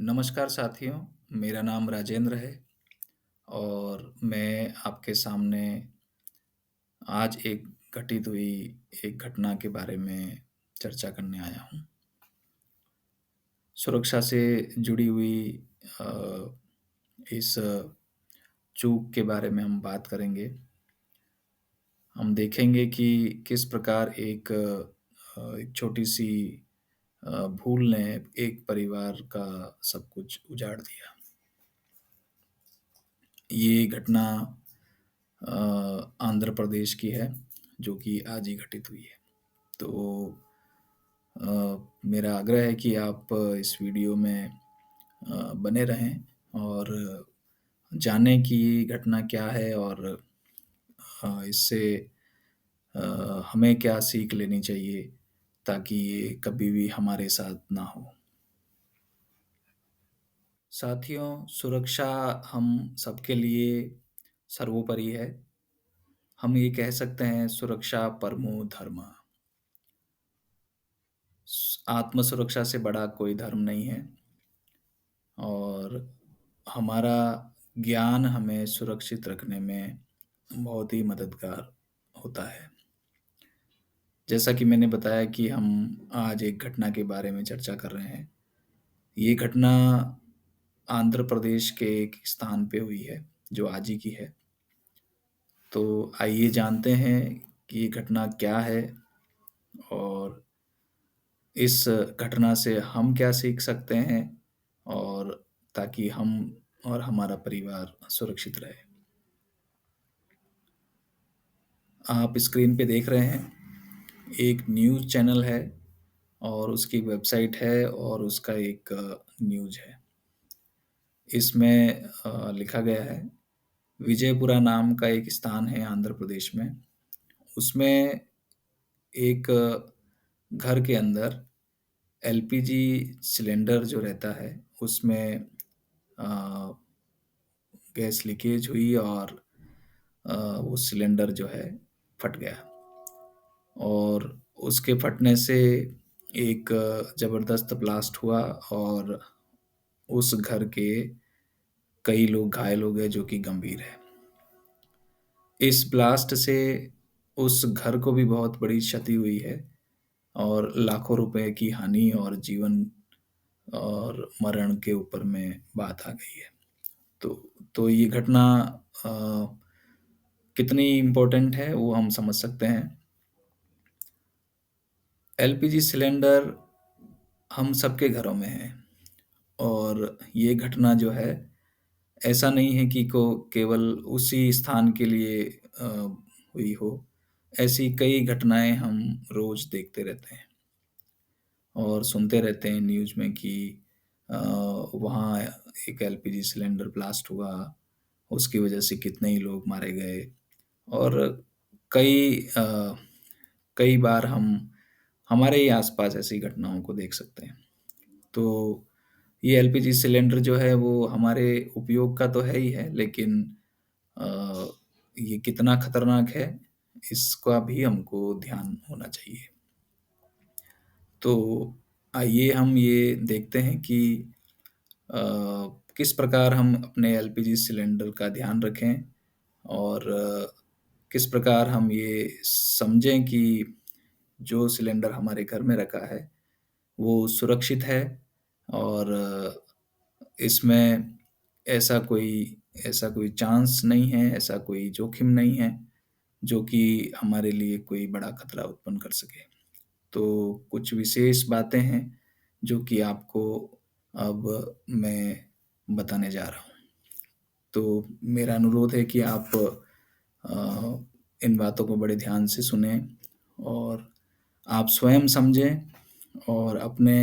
नमस्कार साथियों, मेरा नाम राजेंद्र है और मैं आपके सामने आज एक घटित हुई एक घटना के बारे में चर्चा करने आया हूँ। सुरक्षा से जुड़ी हुई अ, इस चूक के बारे में हम बात करेंगे। हम देखेंगे कि किस प्रकार एक छोटी-सी भूल ने एक परिवार का सब कुछ उजाड़ दिया। ये घटना आंध्र प्रदेश की है, जो कि आज ही घटित हुई है। तो अ, मेरा आग्रह है कि आप इस वीडियो में बने रहें और जानें कि ये घटना क्या है और इससे हमें क्या सीख लेनी चाहिए ताकि ये कभी भी हमारे साथ ना हो। साथियों, सुरक्षा हम सबके लिए सर्वोपरि है। हम ये कह सकते हैं सुरक्षा परमो धर्मः। आत्म सुरक्षा से बड़ा कोई धर्म नहीं है और हमारा ज्ञान हमें सुरक्षित रखने में बहुत ही मददगार होता है। जैसा कि मैंने बताया कि हम आज एक घटना के बारे में चर्चा कर रहे हैं। ये घटना आंध्र प्रदेश के एक स्थान पे हुई है, जो आज ही की है। तो आइए जानते हैं कि ये घटना क्या है और इस घटना से हम क्या सीख सकते हैं और ताकि हम और हमारा परिवार सुरक्षित रहे। आप स्क्रीन पे देख रहे हैं, एक न्यूज़ चैनल है और उसकी वेबसाइट है और उसका एक न्यूज़ है। इसमें लिखा गया है, विजयपुरा नाम का एक स्थान है आंध्र प्रदेश में। उसमें एक घर के अंदर एलपीजी सिलेंडर जो रहता है, उसमें अ, गैस लीकेज हुई और वो सिलेंडर जो है फट गया और उसके फटने से एक ज़बरदस्त ब्लास्ट हुआ और उस घर के कई लोग घायल हो गए जो कि गंभीर है। इस ब्लास्ट से उस घर को भी बहुत बड़ी क्षति हुई है और लाखों रुपए की हानि और जीवन और मरण के ऊपर में बात आ गई है। तो तो ये घटना अ, कितनी इम्पोर्टेंट है वो हम समझ सकते हैं। एलपीजी सिलेंडर हम सबके घरों में है और ये घटना जो है ऐसा नहीं है कि को केवल उसी स्थान के लिए हुई हो। ऐसी कई घटनाएँ हम रोज़ देखते रहते हैं और सुनते रहते हैं न्यूज़ में कि अ, वहाँ एक एलपीजी सिलेंडर ब्लास्ट हुआ, उसकी वजह से कितने ही लोग मारे गए और कई कई बार हम हमारे ही आस-पास ऐसी घटनाओं को देख सकते हैं। तो ये एलपीजी सिलेंडर जो है वो हमारे उपयोग का तो है ही है, लेकिन अ, ये कितना खतरनाक है, इसका भी हमको ध्यान होना चाहिए। तो आइए हम ये देखते हैं कि अ, किस प्रकार हम अपने एलपीजी सिलेंडर का ध्यान रखें और किस प्रकार हम ये समझें कि जो सिलेंडर हमारे घर में रखा है, वो सुरक्षित है और इसमें ऐसा कोई ऐसा कोई चांस नहीं है, ऐसा कोई जोखिम नहीं है, जो कि हमारे लिए कोई बड़ा खतरा उत्पन्न कर सके। तो कुछ विशेष बातें हैं, जो कि आपको अब मैं बताने जा रहा हूँ। तो मेरा अनुरोध है कि आप इन बातों को बड़े ध्यान से सुनें और आप स्वयं समझें और अपने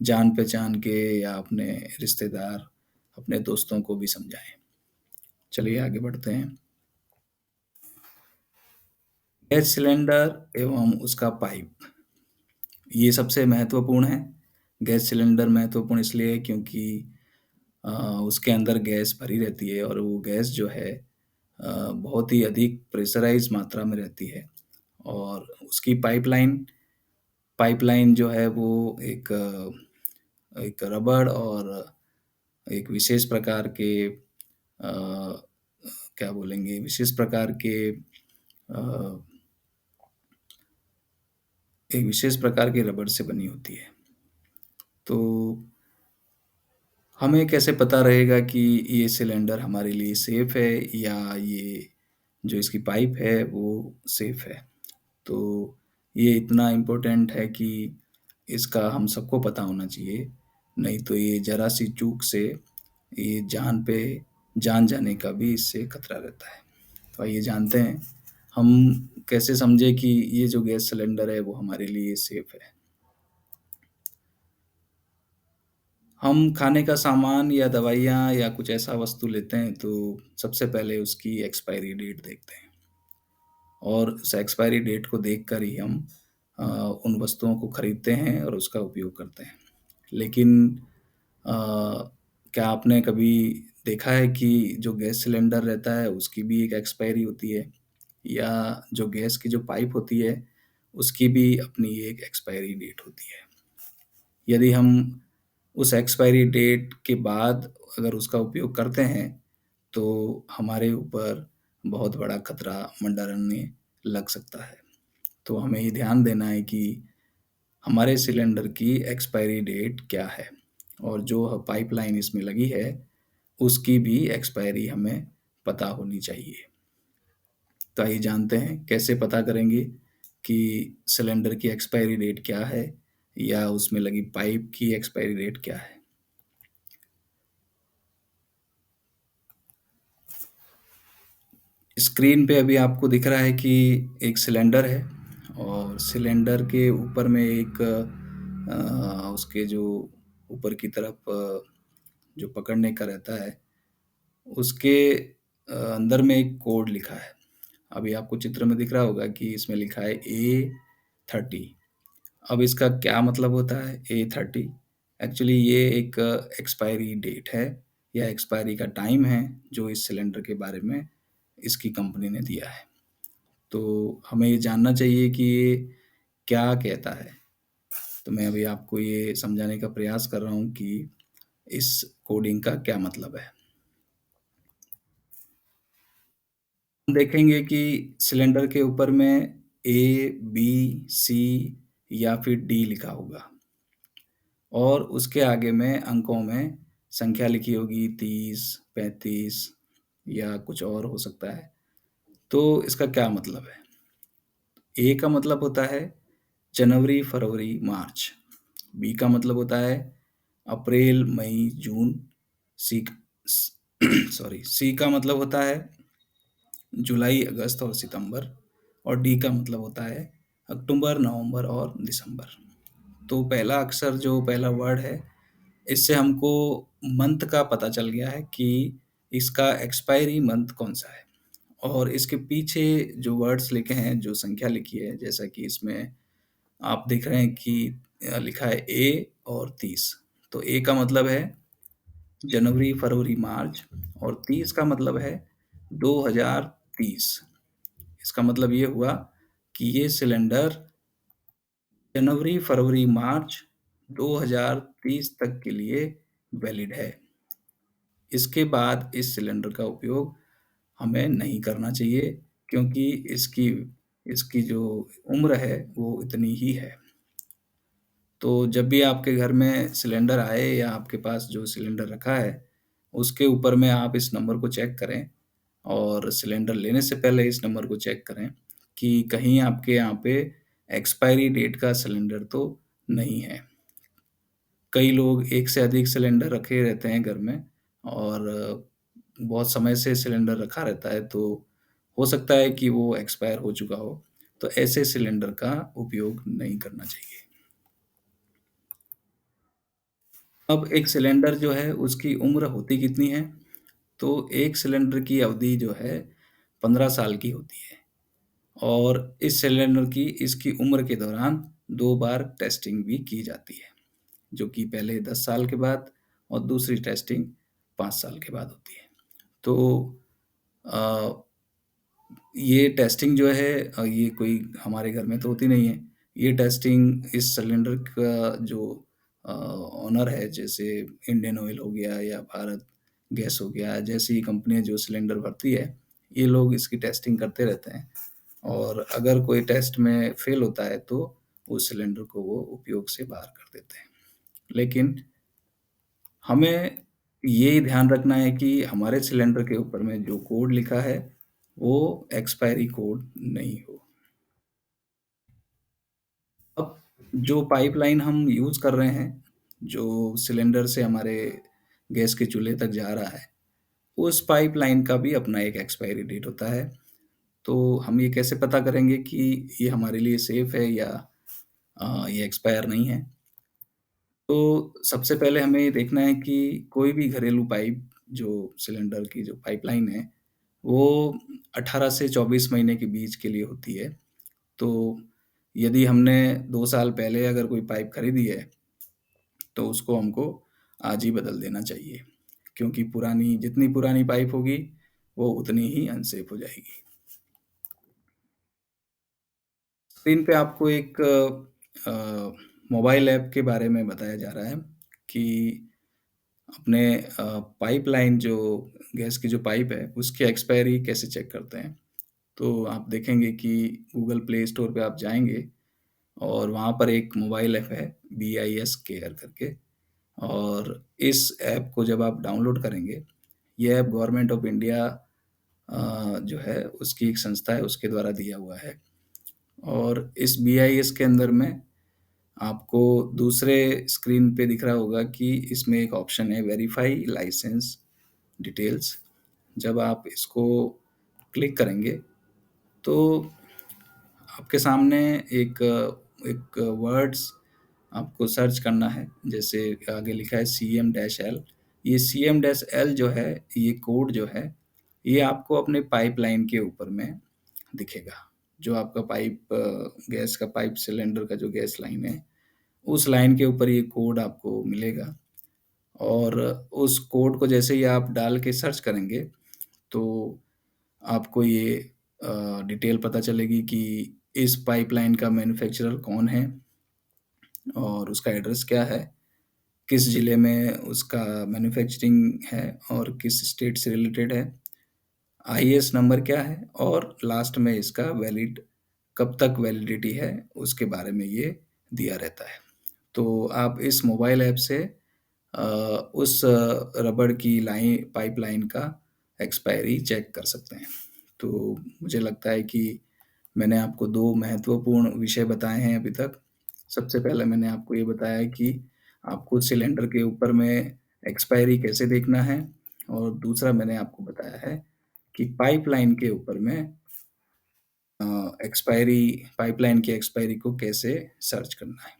जान-पहचान के या अपने रिश्तेदार, अपने दोस्तों को भी समझाएँ। चलिए आगे बढ़ते हैं। गैस सिलेंडर एवं उसका पाइप, ये सबसे महत्वपूर्ण है। गैस सिलेंडर महत्वपूर्ण इसलिए है क्योंकि अ, उसके अंदर गैस भरी रहती है और वो गैस जो है बहुत ही अधिक प्रेशराइज़्ड मात्रा में रहती है और उसकी पाइपलाइन जो है वो एक रबड़ और एक विशेष प्रकार के क्या बोलेंगे, विशेष प्रकार के एक विशेष प्रकार के रबड़ से बनी होती है। तो हमें कैसे पता रहेगा कि ये सिलेंडर हमारे लिए सेफ है या ये जो इसकी पाइप है वो सेफ है? तो ये इतना इम्पोर्टेंट है कि इसका हम सबको पता होना चाहिए, नहीं तो ये ज़रा सी चूक से ये जान जाने का भी इससे खतरा रहता है। तो आइए जानते हैं, हम कैसे समझें कि ये जो गैस सिलेंडर है वो हमारे लिए सेफ है। हम खाने का सामान या दवाइयाँ या कुछ ऐसा वस्तु लेते हैं तो सबसे पहले उसकी एक्सपायरी डेट देखते हैं और उस एक्सपायरी डेट को देखकर ही हम उन वस्तुओं को खरीदते हैं और उसका उपयोग करते हैं। लेकिन अ, क्या आपने कभी देखा है कि जो गैस सिलेंडर रहता है उसकी भी एक एक्सपायरी होती है या जो गैस की जो पाइप होती है उसकी भी अपनी एक एक्सपायरी डेट होती है। यदि हम उस एक्सपायरी डेट के बाद अगर उसका उपयोग करते हैं, तो हमारे ऊपर बहुत बड़ा खतरा मंडराने लग सकता है। तो हमें ये ध्यान देना है कि हमारे सिलेंडर की एक्सपायरी डेट क्या है और जो पाइपलाइन इसमें लगी है, उसकी भी एक्सपायरी हमें पता होनी चाहिए। तो आइए जानते हैं कैसे पता करेंगे कि सिलेंडर की एक्सपायरी डेट क्या है या उसमें लगी पाइप की एक्सपायरी डेट क्या है। स्क्रीन पे अभी आपको दिख रहा है कि एक सिलेंडर है और सिलेंडर के ऊपर में एक उसके जो ऊपर की तरफ जो पकड़ने का रहता है, उसके अंदर में एक कोड लिखा है। अभी आपको चित्र में दिख रहा होगा कि इसमें लिखा है A30। अब इसका क्या मतलब होता है A30? एक्चुअली ये एक एक्सपायरी डेट है या एक्सपायरी का टाइम है जो इस सिलेंडर के बारे में इसकी कंपनी ने दिया है। तो हमें ये जानना चाहिए कि ये क्या कहता है। तो मैं अभी आपको ये समझाने का प्रयास कर रहा हूँ कि इस कोडिंग का क्या मतलब है। हम देखेंगे कि सिलेंडर के ऊपर में ए, बी, सी या फिर डी लिखा होगा और उसके आगे में अंकों में संख्या लिखी होगी 30, 35 या कुछ और हो सकता है। तो इसका क्या मतलब है? ए का मतलब होता है जनवरी, फरवरी, मार्च। बी का मतलब होता है अप्रैल, मई, जून। सी सॉरी, सी का मतलब होता है जुलाई, अगस्त और सितंबर। और डी का मतलब होता है अक्टूबर, नवंबर और दिसंबर। तो पहला अक्षर जो पहला वर्ड है, इससे हमको मंथ का पता चल गया है कि इसका एक्सपायरी मंथ कौन सा है। और इसके पीछे जो वर्ड्स लिखे हैं, जो संख्या लिखी है, जैसा कि इसमें आप देख रहे हैं कि लिखा है ए और 30। तो ए का मतलब है जनवरी, फरवरी, मार्च और 30 का मतलब है 2030। इसका मतलब ये हुआ कि ये सिलेंडर जनवरी, फरवरी, मार्च 2030 तक के लिए वैलिड है। इसके बाद इस सिलेंडर का उपयोग हमें नहीं करना चाहिए क्योंकि इसकी इसकी जो उम्र है वो इतनी ही है। तो जब भी आपके घर में सिलेंडर आए या आपके पास जो सिलेंडर रखा है, उसके ऊपर में आप इस नंबर को चेक करें और सिलेंडर लेने से पहले इस नंबर को चेक करें कि कहीं आपके यहाँ पे एक्सपायरी डेट का सिलेंडर तो नहीं है। कई लोग एक से अधिक सिलेंडर रखे रहते हैं घर में और बहुत समय से सिलेंडर रखा रहता है, तो हो सकता है कि वो एक्सपायर हो चुका हो। तो ऐसे सिलेंडर का उपयोग नहीं करना चाहिए। अब एक सिलेंडर जो है उसकी उम्र होती कितनी है? तो एक सिलेंडर की अवधि जो है 15 साल की होती है और इस सिलेंडर की इसकी उम्र के दौरान 2 बार टेस्टिंग भी की जाती है, जो कि पहले 10 साल के बाद और दूसरी टेस्टिंग 5 साल के बाद होती है। तो अ, ये टेस्टिंग जो है ये कोई हमारे घर में तो होती नहीं है। ये टेस्टिंग इस सिलेंडर का जो ओनर है, जैसे इंडियन ऑयल हो गया या भारत गैस हो गया, जैसी कंपनियाँ जो सिलेंडर भरती है, ये लोग इसकी टेस्टिंग करते रहते हैं और अगर कोई टेस्ट में फेल होता है तो उस सिलेंडर को वो उपयोग से बाहर कर देते हैं। लेकिन हमें ये ध्यान रखना है कि हमारे सिलेंडर के ऊपर में जो कोड लिखा है, वो एक्सपायरी कोड नहीं हो। अब जो पाइपलाइन हम यूज़ कर रहे हैं, जो सिलेंडर से हमारे गैस के चूल्हे तक जा रहा है, उस पाइपलाइन का भी अपना एक एक्सपायरी डेट होता है। तो हम ये कैसे पता करेंगे कि ये हमारे लिए सेफ है या ये एक्सपायर नहीं है? तो सबसे पहले हमें ये देखना है कि कोई भी घरेलू पाइप जो सिलेंडर की जो पाइपलाइन है, वो 18 से 24 महीने के बीच के लिए होती है। तो यदि हमने 2 साल पहले अगर कोई पाइप खरीदी है, तो उसको हमको आज ही बदल देना चाहिए, क्योंकि पुरानी जितनी पुरानी पाइप होगी, वो उतनी ही अनसेफ हो जाएगी। स्क्रीन पे आपको एक मोबाइल ऐप के बारे में बताया जा रहा है कि अपने पाइपलाइन जो गैस की जो पाइप है, उसकी एक्सपायरी कैसे चेक करते हैं। तो आप देखेंगे कि गूगल प्ले स्टोर पे आप जाएँगे और वहाँ पर एक मोबाइल ऐप है, बीआईएस केयर करके और इस ऐप को जब आप डाउनलोड करेंगे, ये ऐप गवर्नमेंट ऑफ इंडिया जो है उसकी एक संस्था है, उसके द्वारा दिया हुआ है और इस बीआईएस के अंदर में आपको दूसरे स्क्रीन पे दिख रहा होगा कि इसमें एक ऑप्शन है वेरीफाई लाइसेंस डिटेल्स। जब आप इसको क्लिक करेंगे तो आपके सामने एक एक वर्ड्स आपको सर्च करना है, जैसे आगे लिखा है CM-L। ये CM-L जो है, ये कोड जो है, ये आपको अपने पाइपलाइन के ऊपर में दिखेगा। जो आपका पाइप गैस का पाइप सिलेंडर का जो गैस लाइन है, उस लाइन के ऊपर ये कोड आपको मिलेगा और उस कोड को जैसे ही आप डाल के सर्च करेंगे, तो आपको ये डिटेल पता चलेगी कि इस पाइपलाइन का मैन्युफैक्चरर कौन है और उसका एड्रेस क्या है, किस ज़िले में उसका मैन्युफैक्चरिंग है और किस स्टेट से रिलेटेड है, आईएस नंबर क्या है और लास्ट में इसका वैलिड कब तक वैलिडिटी है, उसके बारे में ये दिया रहता है। तो आप इस मोबाइल ऐप से अ, उस रबड़ की लाइन पाइपलाइन का एक्सपायरी चेक कर सकते हैं। तो मुझे लगता है कि मैंने आपको 2 महत्वपूर्ण विषय बताए हैं अभी तक। सबसे पहले मैंने आपको ये बताया है कि आपको सिलेंडर के ऊपर में एक्सपायरी कैसे देखना है और दूसरा मैंने आपको बताया है कि पाइपलाइन के ऊपर में एक्सपायरी पाइपलाइन की एक्सपायरी को कैसे सर्च करना है।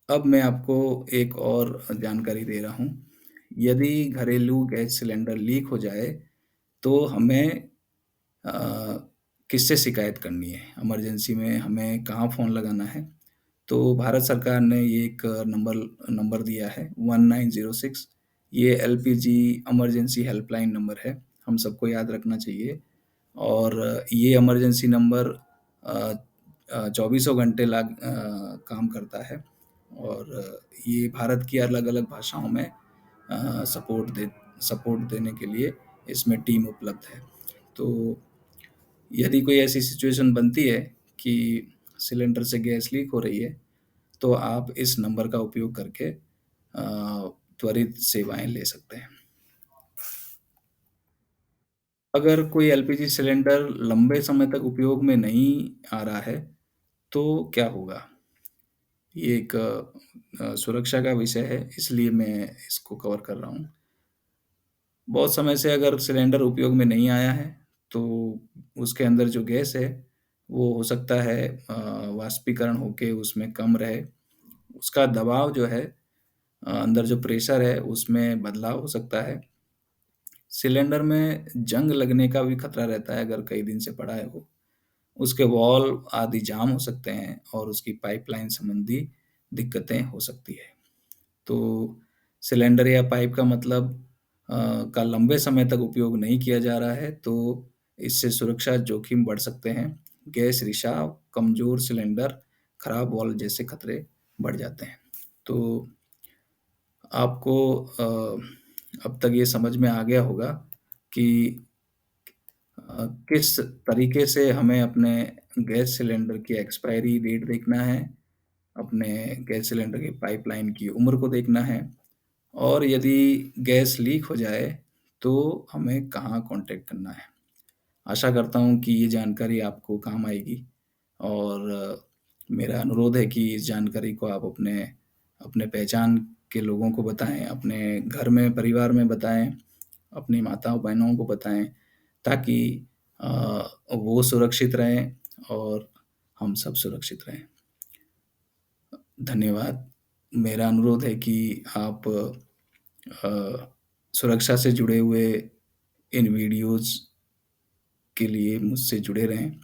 अब मैं आपको एक और जानकारी दे रहा हूँ। यदि घरेलू गैस सिलेंडर लीक हो जाए, तो हमें अ, किससे शिकायत करनी है? इमरजेंसी में हमें कहाँ फ़ोन लगाना है? तो भारत सरकार ने ये एक नंबर नंबर दिया है 1906। ये एलपीजी इमरजेंसी हेल्पलाइन नंबर है। हम सबको याद रखना चाहिए और ये इमरजेंसी नंबर अ चौबीसों घंटे काम करता है और ये भारत की अलग-अलग भाषाओं में सपोर्ट देने के लिए इसमें टीम उपलब्ध है। तो यदि कोई ऐसी सिचुएशन बनती है कि सिलेंडर से गैस लीक हो रही है, तो आप इस नंबर का उपयोग करके त्वरित सेवाएँ ले सकते हैं। अगर कोई एलपीजी सिलेंडर लंबे समय तक उपयोग में नहीं आ रहा है, तो क्या होगा? ये एक सुरक्षा का विषय है, इसलिए मैं इसको कवर कर रहा हूँ। बहुत समय से अगर सिलेंडर उपयोग में नहीं आया है, तो उसके अंदर जो गैस है, वो हो सकता है वाष्पीकरण होके उसमें कम रहे। उसका दबाव जो है अंदर जो प्रेशर है, उसमें बदलाव हो सकता है। सिलेंडर में जंग लगने का भी खतरा रहता है अगर कई दिन से पड़ा है वो। उसके वाल्व आदि जाम हो सकते हैं और उसकी पाइपलाइन संबंधी दिक्कतें हो सकती है। तो सिलेंडर या पाइप का मतलब का लंबे समय तक उपयोग नहीं किया जा रहा है, तो इससे सुरक्षा जोखिम बढ़ सकते हैं। गैस रिसाव, कमज़ोर सिलेंडर, खराब वाल्व जैसे खतरे बढ़ जाते हैं। तो आपको अब तक ये समझ में आ गया होगा कि किस तरीके से हमें अपने गैस सिलेंडर की एक्सपायरी डेट देखना है, अपने गैस सिलेंडर की पाइपलाइन की उम्र को देखना है और यदि गैस लीक हो जाए, तो हमें कहाँ कॉन्टैक्ट करना है। आशा करता हूँ कि ये जानकारी आपको काम आएगी और मेरा अनुरोध है कि इस जानकारी को आप अपने अपने पहचान के लोगों को बताएँ, अपने घर में, परिवार में बताएँ, अपनी माताओं-बहनों को बताएँ, ताकि अ, वो सुरक्षित रहें और हम सब सुरक्षित रहें। धन्यवाद। मेरा अनुरोध है कि आप सुरक्षा से जुड़े हुए इन वीडियोज़ के लिए मुझसे जुड़े रहें।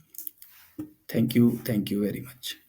Thank you very much.